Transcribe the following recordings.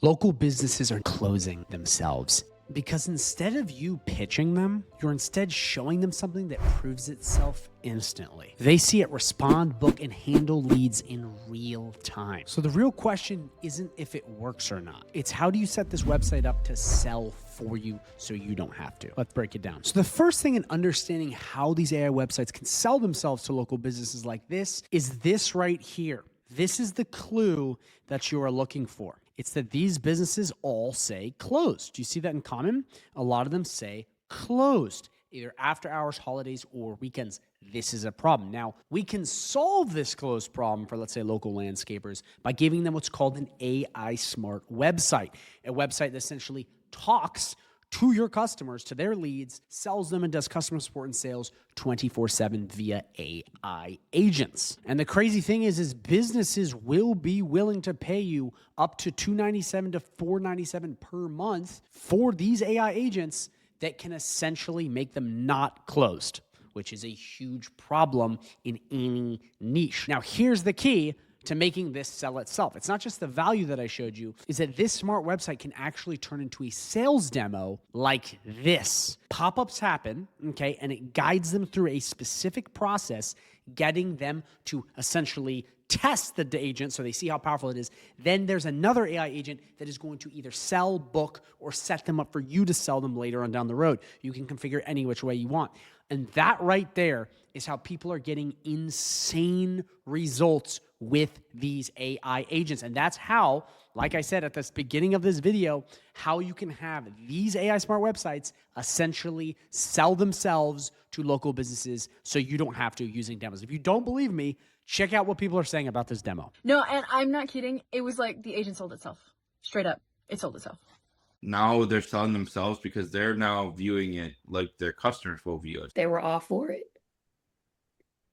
Local businesses are closing themselves because instead of you pitching them, you're instead showing them something that proves itself instantly. They see it respond, book, and handle leads in real time. So the real question isn't if it works or not. It's how do you set this website up to sell for you so you don't have to. Let's break it down. So the first thing in understanding how these AI websites can sell themselves to local businesses like this is this right here. This is the clue that you are looking for. It's that these businesses all say closed. Do you see that in common? A lot of them say closed, either after hours, holidays, or weekends. This is a problem. Now, we can solve this closed problem for, let's say, local landscapers by giving them what's called an AI smart website, a website that essentially talks to your customers, to their leads, sells them, and does customer support and sales 24/7 via AI agents. And the crazy thing is businesses will be willing to pay you up to $297 to $497 per month for these AI agents that can essentially make them not closed, which is a huge problem in any niche. Now, here's the key to making this sell itself. It's not just the value that I showed you, is that this smart website can actually turn into a sales demo like this. Pop-ups happen, okay, and it guides them through a specific process, getting them to essentially test the agent so they see how powerful it is. Then there's another AI agent that is going to either sell, book, or set them up for you to sell them later on down the road. You can configure any which way you want. And that right there is how people are getting insane results with these AI agents. And that's how, like I said at the beginning of this video, how you can have these AI smart websites essentially sell themselves to local businesses so you don't have to using demos. If you don't believe me, check out what people are saying about this demo. No, and I'm not kidding. It was like the agent sold itself. Straight up. It sold itself. Now they're selling themselves because they're now viewing it like their customers will view it. They were all for it.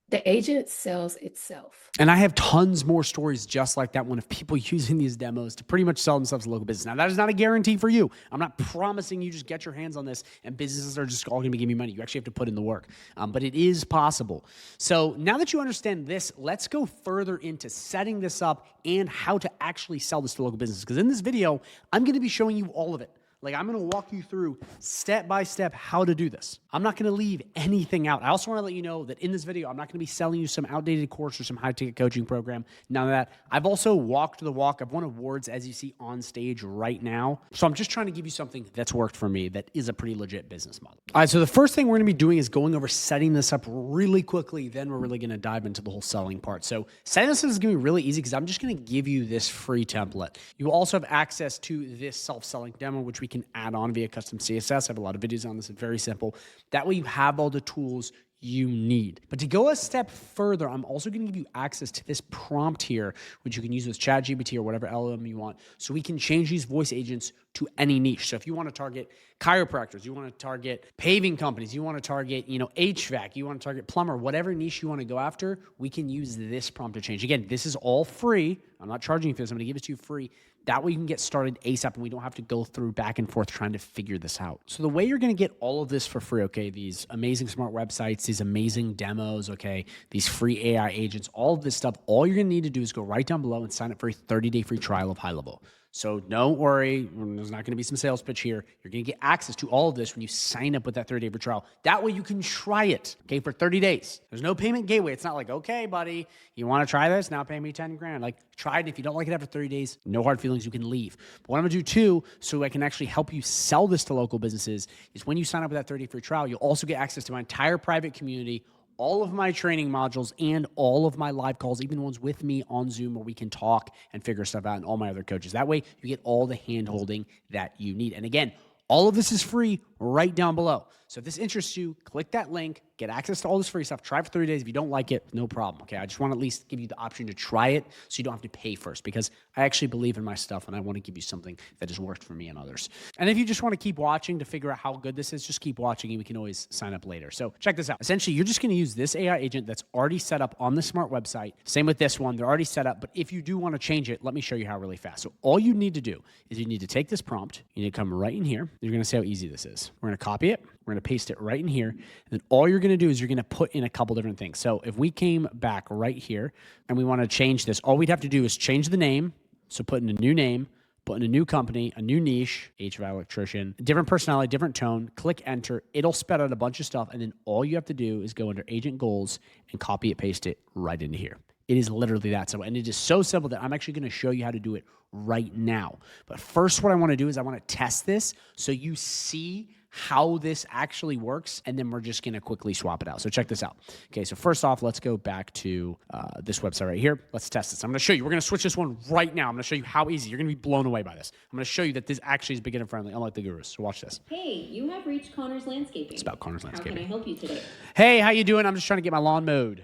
The agent sells itself. And I have tons more stories just like that one of people using these demos to pretty much sell themselves to local business. Now, that is not a guarantee for you. I'm not promising you just get your hands on this and businesses are just all going to be giving you money. You actually have to put in the work, but it is possible. So now that you understand this, let's go further into setting this up and how to actually sell this to local businesses. Because in this video, I'm going to be showing you all of it. Like, I'm going to walk you through step by step how to do this. I'm not going to leave anything out. I also want to let you know that in this video, I'm not going to be selling you some outdated course or some high-ticket coaching program. None of that. I've also walked the walk. I've won awards, as you see on stage right now. So I'm just trying to give you something that's worked for me that is a pretty legit business model. All right, so the first thing we're going to be doing is going over setting this up really quickly. Then we're really going to dive into the whole selling part. So setting this up is going to be really easy because I'm just going to give you this free template. You will also have access to this self-selling demo, which we can add on via custom CSS. I have a lot of videos on this. It's very simple. That way you have all the tools you need. But to go a step further, I'm also going to give you access to this prompt here, which you can use with ChatGPT or whatever LLM you want. So we can change these voice agents to any niche. So if you want to target chiropractors, you want to target paving companies, you want to target, HVAC, you want to target plumber, whatever niche you want to go after, we can use this prompt to change. Again, this is all free. I'm not charging you for this. I'm going to give it to you free. That way you can get started ASAP and we don't have to go through back and forth trying to figure this out. So the way you're going to get all of this for free, okay, these amazing smart websites, these amazing demos, okay, these free AI agents, all of this stuff, all you're going to need to do is go right down below and sign up for a 30-day free trial of HighLevel. So don't worry, there's not going to be some sales pitch here. You're going to get access to all of this when you sign up with that 30-day free trial. That way you can try it, okay, for 30 days. There's no payment gateway. It's not like, okay, buddy, you want to try this? Now pay me 10 grand. Like, try it. If you don't like it after 30 days, no hard feelings, you can leave. But what I'm going to do too, so I can actually help you sell this to local businesses, is when you sign up with that 30-day free trial, you'll also get access to my entire private community, all of my training modules, and all of my live calls, even ones with me on Zoom where we can talk and figure stuff out, and all my other coaches. That way you get all the hand-holding that you need. And again, all of this is free right down below. So if this interests you, click that link, get access to all this free stuff, try it for 30 days. If you don't like it, no problem, okay? I just want to at least give you the option to try it so you don't have to pay first, because I actually believe in my stuff and I want to give you something that has worked for me and others. And if you just want to keep watching to figure out how good this is, just keep watching and we can always sign up later. So check this out. Essentially, you're just going to use this AI agent that's already set up on the smart website. Same with this one. They're already set up, but if you do want to change it, let me show you how really fast. So all you need to do is you need to take this prompt. You need to come right in here. You're going to see how easy this is. We're going to copy it. We're going to paste it right in here. And then all you're going to do is you're going to put in a couple different things. So if we came back right here and we want to change this, all we'd have to do is change the name. So put in a new name, put in a new company, a new niche, HVAC electrician, different personality, different tone, click enter. It'll spit out a bunch of stuff. And then all you have to do is go under agent goals and copy it, paste it right into here. It is literally that simple. And it is so simple that I'm actually going to show you how to do it right now. But first, what I want to do is I want to test this so you see how this actually works, and then we're just going to quickly swap it out. So check this out. Okay, so first off, let's go back to this website right here. Let's test this. I'm going to show you. We're going to switch this one right now. I'm going to show you how easy. You're going to be blown away by this. I'm going to show you that this actually is beginner friendly, unlike the gurus. So watch this. Hey, you have reached Connor's Landscaping. It's about Connor's Landscaping. How can I help you today? Hey, how you doing? I'm just trying to get my lawn mowed.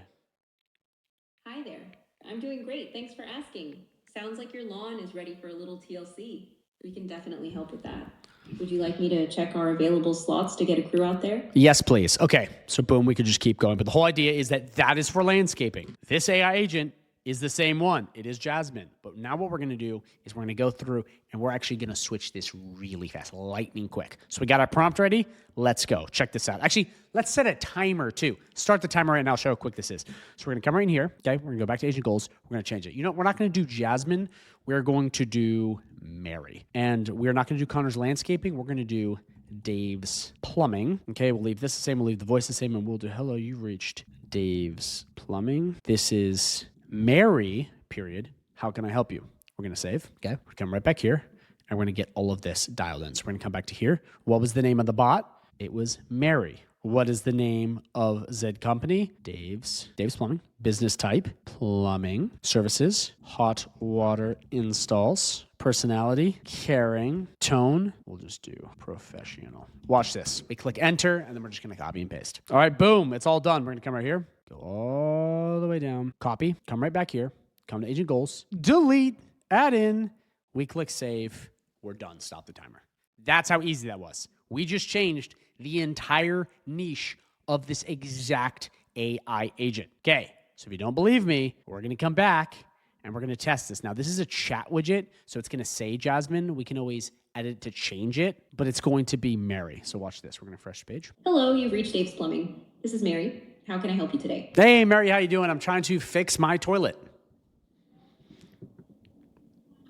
Hi there. I'm doing great. Thanks for asking. Sounds like your lawn is ready for a little TLC. We can definitely help with that. Would you like me to check our available slots to get a crew out there? Yes, please. Okay, so boom, we could just keep going. But the whole idea is that that is for landscaping. This AI agent is the same one. It is Jasmine. But now what we're going to do is we're going to go through and we're actually going to switch this really fast, lightning quick. So we got our prompt ready. Let's go. Check this out. Actually, let's set a timer too. Start the timer right now. I'll show how quick this is. So we're going to come right in here. Okay, we're going to go back to agent goals. We're going to change it. You know, we're not going to do Jasmine. We're going to do Mary. And we're not going to do Connor's Landscaping. We're going to do Dave's Plumbing. Okay, we'll leave this the same. We'll leave the voice the same. And we'll do, hello, you reached Dave's Plumbing. This is Mary, period. How can I help you? We're going to save. Okay, we're come right back here. And we're going to get all of this dialed in. So we're going to come back to here. What was the name of the bot? It was Mary. What is the name of Zed company? Dave's Plumbing. Business type, plumbing. Services, hot water installs. Personality, caring. Tone, we'll just do professional. Watch this. We click enter, and then we're just going to copy and paste. All right, boom. It's all done. We're going to come right here. Go all the way down. Copy. Come right back here. Come to agent goals. Delete. Add in. We click save. We're done. Stop the timer. That's how easy that was. We just changed the entire niche of this exact AI agent. Okay, so if you don't believe me, we're going to come back and we're going to test this. Now, this is a chat widget, so it's going to say Jasmine. We can always edit to change it, but it's going to be Mary. So watch this. We're going to refresh the page. Hello, you've reached Dave's Plumbing. This is Mary. How can I help you today? Hey, Mary, how you doing? I'm trying to fix my toilet.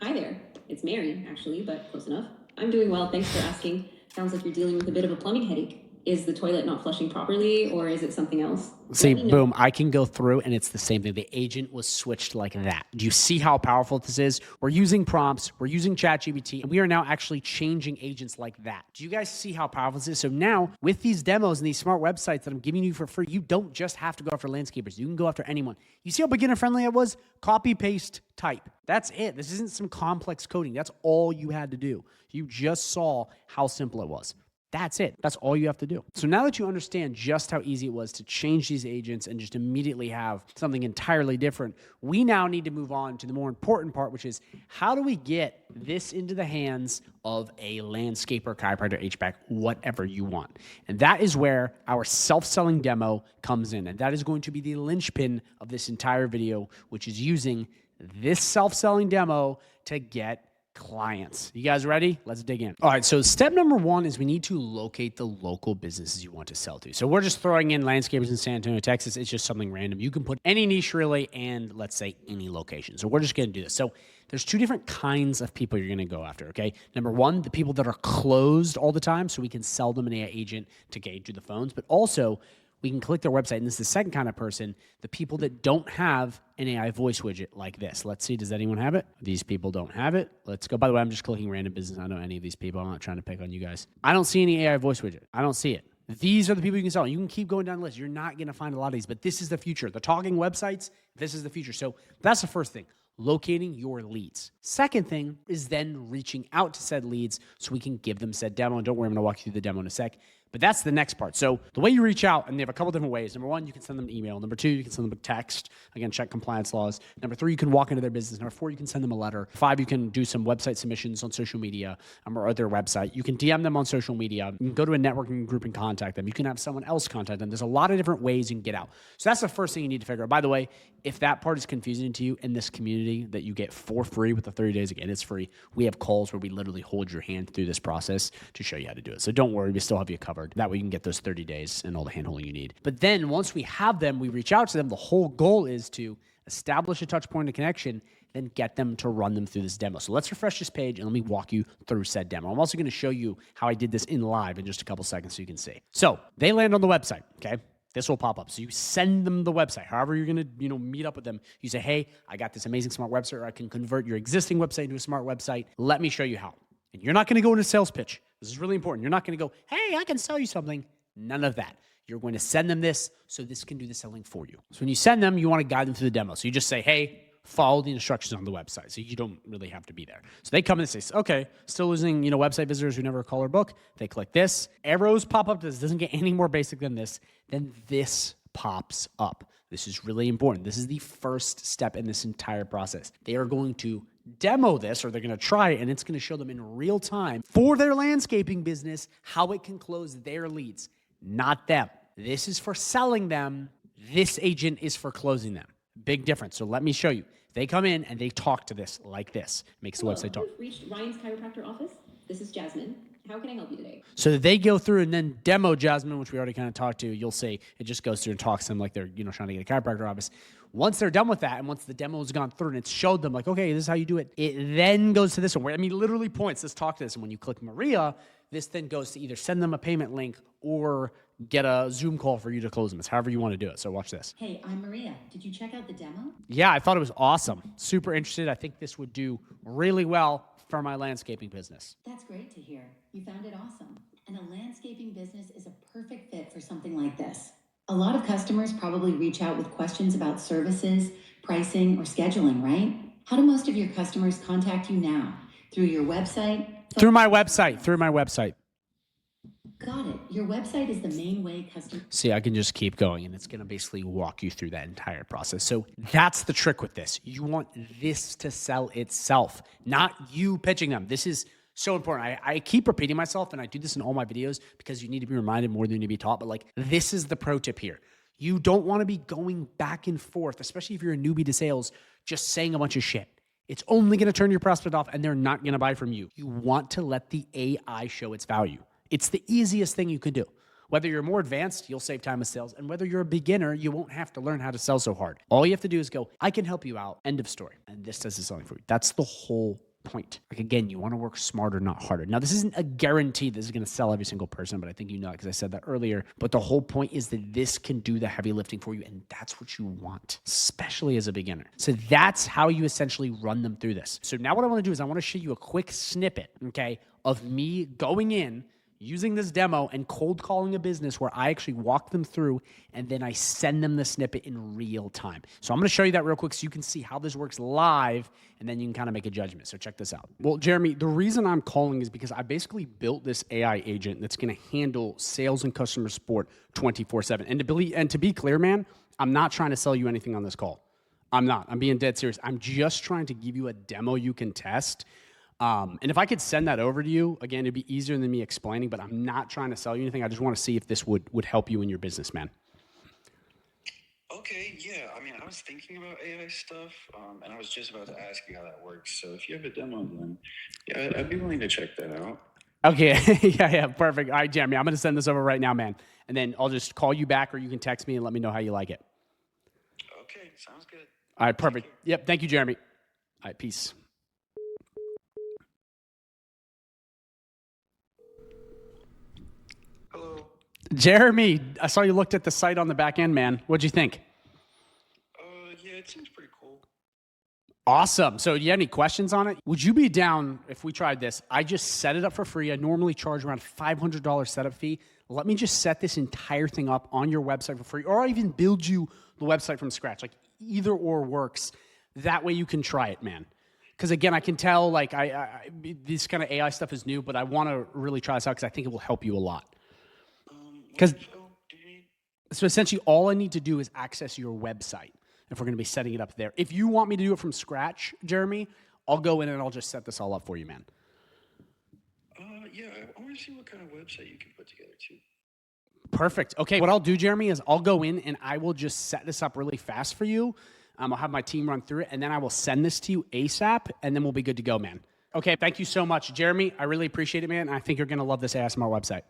Hi there. It's Mary, actually, but close enough. I'm doing well. Thanks for asking. Sounds like you're dealing with a bit of a plumbing headache. Is the toilet not flushing properly, or is it something else? See, boom, I can go through and it's the same thing. The agent was switched like that. Do you see how powerful this is? We're using prompts, we're using ChatGPT, and we are now actually changing agents like that. Do you guys see how powerful this is? So now, with these demos and these smart websites that I'm giving you for free, you don't just have to go after landscapers. You can go after anyone. You see how beginner-friendly it was? Copy, paste, type. That's it. This isn't some complex coding. That's all you had to do. You just saw how simple it was. That's it. That's all you have to do. So now that you understand just how easy it was to change these agents and just immediately have something entirely different, we now need to move on to the more important part, which is how do we get this into the hands of a landscaper, chiropractor, HVAC, whatever you want. And that is where our self-selling demo comes in. And that is going to be the linchpin of this entire video, which is using this self-selling demo to get clients. You guys ready? Let's dig in. All right, so step number one is we need to locate the local businesses you want to sell to. So we're just throwing in landscapers in San Antonio, Texas. It's just something random. You can put any niche really and let's say any location. So we're just going to do this. So there's two different kinds of people you're going to go after, okay? Number one, the people that are closed all the time so we can sell them an AI agent to gauge through the phones, but also we can click their website, and this is the second kind of person, the people that don't have an AI voice widget like this. Let's see, does anyone have it? These people don't have it. Let's go. By the way, I'm just clicking random business. I don't know any of these people. I'm not trying to pick on you guys. I don't see any AI voice widget. I don't see it. These are the people you can sell. You can keep going down the list. You're not going to find a lot of these, but this is the future. The talking websites, this is the future. So that's the first thing. Locating your leads. Second thing is then reaching out to said leads so we can give them said demo. And don't worry, I'm going to walk you through the demo in a sec. But that's the next part. So the way you reach out, and they have a couple different ways. Number one, you can send them an email. Number two, you can send them a text. Again, check compliance laws. Number three, you can walk into their business. Number four, you can send them a letter. Five, you can do some website submissions on social media or their website. You can DM them on social media. You can go to a networking group and contact them. You can have someone else contact them. There's a lot of different ways you can get out. So that's the first thing you need to figure out. By the way, if that part is confusing to you in this community that you get for free with the 30 days, again, it's free. We have calls where we literally hold your hand through this process to show you how to do it. So don't worry, we still have you covered. That way you can get those 30 days and all the handholding you need. But then once we have them, we reach out to them. The whole goal is to establish a touch point of connection, then get them to run them through this demo. So let's refresh this page and let me walk you through said demo. I'm also going to show you how I did this in live in just a couple seconds so you can see. So they land on the website, okay? This will pop up. So you send them the website. However you're going to, meet up with them. You say, hey, I got this amazing smart website, or I can convert your existing website into a smart website. Let me show you how. And you're not going to go into a sales pitch. This is really important. You're not going to go, hey, I can sell you something. None of that. You're going to send them this so this can do the selling for you. So when you send them, you want to guide them through the demo. So you just say, hey, follow the instructions on the website. So you don't really have to be there. So they come in and say, okay, still losing, website visitors who never call or book. They click this. Arrows pop up. This doesn't get any more basic than this. Then this pops up. This is really important. This is the first step in this entire process. They are going to demo this, or they're going to try it, and it's going to show them in real time for their landscaping business how it can close their leads. Not them. This is for selling them. This agent is for closing them. Big difference. So let me show you. They come in and they talk to this like this. Makes the website talk. You've reached Ryan's chiropractor office. This is Jasmine. How can I help you today? So they go through and then demo Jasmine, which we already kind of talked to. You'll say it just goes through and talks to them like they're, trying to get a chiropractor office. Once they're done with that, and once the demo has gone through and it's showed them like, okay, this is how you do it, it then goes to this one where, literally points, let's talk to this. And when you click Maria, this then goes to either send them a payment link or get a Zoom call for you to close them. It's however you want to do it. So watch this. Hey, I'm Maria. Did you check out the demo? Yeah, I thought it was awesome. Super interested. I think this would do really well for my landscaping business. That's great to hear. You found it awesome. And a landscaping business is a perfect fit for something like this. A lot of customers probably reach out with questions about services, pricing, or scheduling, right? How do most of your customers contact you now? Through your website? Through my website. Got it. Your website is the main way customers... See, I can just keep going, and it's going to basically walk you through that entire process. So that's the trick with this. You want this to sell itself, not you pitching them. This is so important. I keep repeating myself, and I do this in all my videos because you need to be reminded more than you need to be taught. But this is the pro tip here. You don't want to be going back and forth, especially if you're a newbie to sales, just saying a bunch of shit. It's only going to turn your prospect off, and they're not going to buy from you. You want to let the AI show its value. It's the easiest thing you could do. Whether you're more advanced, you'll save time with sales. And whether you're a beginner, you won't have to learn how to sell so hard. All you have to do is go, I can help you out. End of story. And this does the selling for you. That's the whole point. Again, you want to work smarter, not harder. Now, this isn't a guarantee this is going to sell every single person, but I think you know it because I said that earlier. But the whole point is that this can do the heavy lifting for you, and that's what you want, especially as a beginner. So that's how you essentially run them through this. So now what I want to do is I want to show you a quick snippet, okay, of me going in, using this demo and cold calling a business where I actually walk them through and then I send them the snippet in real time. So I'm going to show you that real quick so you can see how this works live, and then you can kind of make a judgment. So check this out. Well, Jeremy, the reason I'm calling is because I basically built this AI agent that's going to handle sales and customer support 24/7. And to be clear, man, I'm not trying to sell you anything on this call. I'm not. I'm being dead serious. I'm just trying to give you a demo you can test. And if I could send that over to you, again, it'd be easier than me explaining, but I'm not trying to sell you anything. I just want to see if this would help you in your business, man. Okay, yeah. I was thinking about AI stuff, and I was just about to ask you how that works. So if you have a demo, then yeah, I'd be willing to check that out. Okay, yeah, perfect. All right, Jeremy, I'm going to send this over right now, man. And then I'll just call you back, or you can text me and let me know how you like it. Okay, sounds good. All right, perfect. Yep, thank you, Jeremy. All right, peace. Hello. Jeremy, I saw you looked at the site on the back end, man. What'd you think? Yeah, it seems pretty cool. Awesome. So do you have any questions on it? Would you be down if we tried this? I just set it up for free. I normally charge around $500 setup fee. Let me just set this entire thing up on your website for free, or I even build you the website from scratch. Like either or works. That way you can try it, man. Because again, I can tell like this kind of AI stuff is new, but I want to really try this out because I think it will help you a lot. Because so essentially all I need to do is access your website if we're going to be setting it up there. If you want me to do it from scratch, Jeremy, I'll go in and I'll just set this all up for you, man. Yeah, I want to see what kind of website you can put together too. Perfect. Okay, what I'll do, Jeremy, is I'll go in and I will just set this up really fast for you. I'll have my team run through it, and then I will send this to you ASAP, and then we'll be good to go, man. Okay, thank you so much, Jeremy. I really appreciate it, man. I think you're going to love this AI Smart website.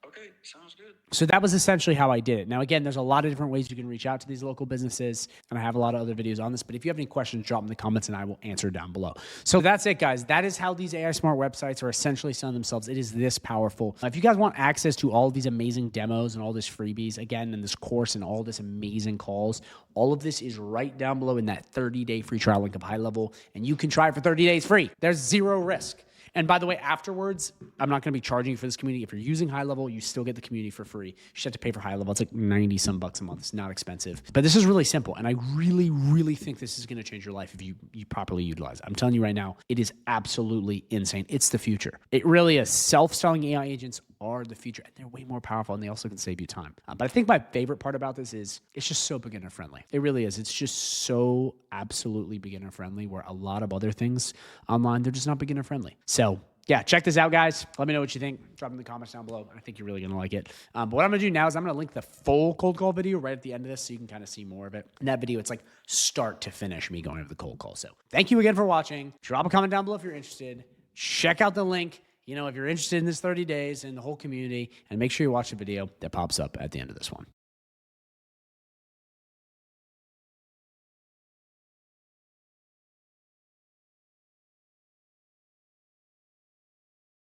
Okay, sounds good. So that was essentially how I did it. Now, again, there's a lot of different ways you can reach out to these local businesses, and I have a lot of other videos on this, but if you have any questions, drop them in the comments and I will answer down below. So that's it, guys. That is how these AI smart websites are essentially selling themselves. It is this powerful. If you guys want access to all of these amazing demos and all this freebies, again, in this course and all this amazing calls, all of this is right down below in that 30-day free trial link of High Level, and you can try it for 30 days free. There's zero risk. And by the way, afterwards, I'm not going to be charging you for this community. If you're using High Level, you still get the community for free. You just have to pay for High Level. It's like 90 some bucks a month. It's not expensive. But this is really simple. And I really, really think this is going to change your life if you properly utilize it. I'm telling you right now, it is absolutely insane. It's the future. It really is. Self-selling AI agents are the future, and they're way more powerful, and they also can save you time. But I think my favorite part about this is it's just so beginner friendly. It really is. It's just so absolutely beginner friendly, where a lot of other things online, they're just not beginner friendly. So yeah, check this out, guys. Let me know what you think. Drop in the comments down below. I think you're really going to like it. But what I'm going to do now is I'm going to link the full cold call video right at the end of this so you can kind of see more of it. In that video, it's like start to finish me going over the cold call. So thank you again for watching. Drop a comment down below if you're interested. Check out the link, if you're interested in this 30 days and the whole community, and make sure you watch the video that pops up at the end of this one.